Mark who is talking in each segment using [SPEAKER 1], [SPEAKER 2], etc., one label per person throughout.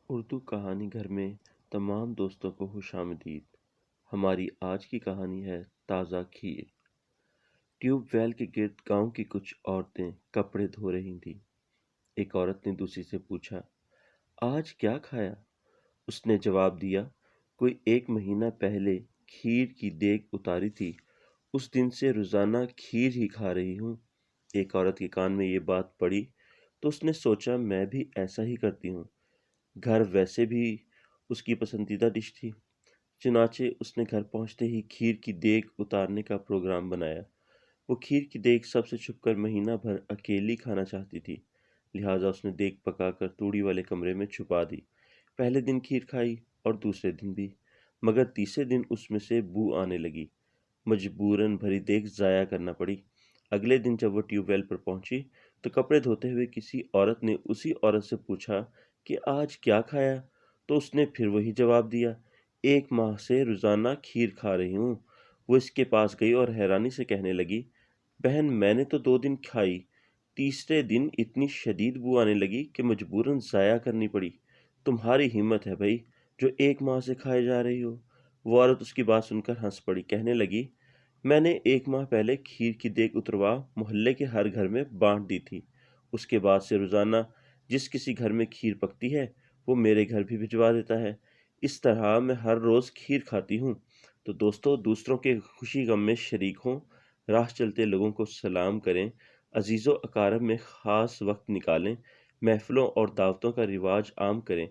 [SPEAKER 1] اردو کہانی گھر میں تمام دوستوں کو خوش آمدید۔ ہماری آج کی کہانی ہے تازہ کھیر۔ ٹیوب ویل کے گرد گاؤں کی کچھ عورتیں کپڑے دھو رہی تھیں۔ ایک عورت نے دوسری سے پوچھا، آج کیا کھایا؟ اس نے جواب دیا، کوئی 1 مہینہ پہلے کھیر کی دیگ اتاری تھی، اس دن سے روزانہ کھیر ہی کھا رہی ہوں۔ ایک عورت کے کان میں یہ بات پڑی تو اس نے سوچا، میں بھی ایسا ہی کرتی ہوں۔ گھر ویسے بھی اس کی پسندیدہ ڈش تھی، چنانچہ اس نے گھر پہنچتے ہی کھیر کی دیگ اتارنے کا پروگرام بنایا۔ وہ کھیر کی دیگ سب سے چھپ کر مہینہ بھر اکیلی کھانا چاہتی تھی، لہٰذا اس نے دیگ پکا کر توڑی والے کمرے میں چھپا دی۔ پہلے دن کھیر کھائی اور دوسرے دن بھی، مگر تیسرے دن اس میں سے بو آنے لگی۔ مجبوراً بھری دیگ ضائع کرنا پڑی۔ اگلے دن جب وہ ٹیوب ویل پر پہنچی تو کپڑے دھوتے ہوئے کسی عورت نے اسی عورت سے پوچھا کہ آج کیا کھایا؟ تو اس نے پھر وہی جواب دیا، 1 ماہ سے روزانہ کھیر کھا رہی ہوں۔ وہ اس کے پاس گئی اور حیرانی سے کہنے لگی، بہن میں نے تو 2 دن کھائی، تیسرے دن اتنی شدید بو آنے لگی کہ مجبوراً ضائع کرنی پڑی۔ تمہاری ہمت ہے بھائی، جو 1 ماہ سے کھائے جا رہی ہو۔ وہ عورت اس کی بات سن کر ہنس پڑی، کہنے لگی، میں نے 1 ماہ پہلے کھیر کی دیگ اتروا محلے کے ہر گھر میں بانٹ دی تھی۔ اس کے بعد سے روزانہ جس کسی گھر میں کھیر پکتی ہے وہ میرے گھر بھی بھجوا دیتا ہے۔ اس طرح میں ہر روز کھیر کھاتی ہوں۔ تو دوستو، دوسروں کے خوشی غم میں شریک ہوں، راہ چلتے لوگوں کو سلام کریں، عزیز و اقارب میں خاص وقت نکالیں، محفلوں اور دعوتوں کا رواج عام کریں،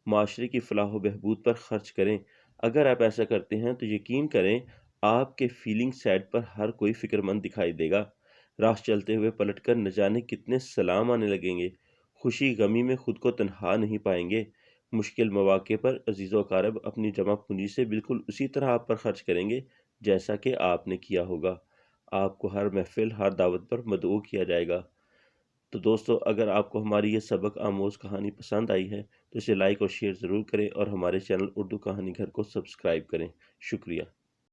[SPEAKER 1] معاشرے کی فلاح و بہبود پر خرچ کریں۔ اگر آپ ایسا کرتے ہیں تو یقین کریں آپ کے فیلنگ سائٹ پر ہر کوئی فکر مند دکھائی دے گا۔ راہ چلتے ہوئے پلٹ کر نہ جانے کتنے سلام آنے لگیں گے۔ خوشی غمی میں خود کو تنہا نہیں پائیں گے۔ مشکل مواقع پر عزیز و اقارب اپنی جمع پونجی سے بالکل اسی طرح آپ پر خرچ کریں گے جیسا کہ آپ نے کیا ہوگا۔ آپ کو ہر محفل، ہر دعوت پر مدعو کیا جائے گا۔ تو دوستو، اگر آپ کو ہماری یہ سبق آموز کہانی پسند آئی ہے تو اسے لائک اور شیئر ضرور کریں اور ہمارے چینل اردو کہانی گھر کو سبسکرائب کریں۔ شکریہ۔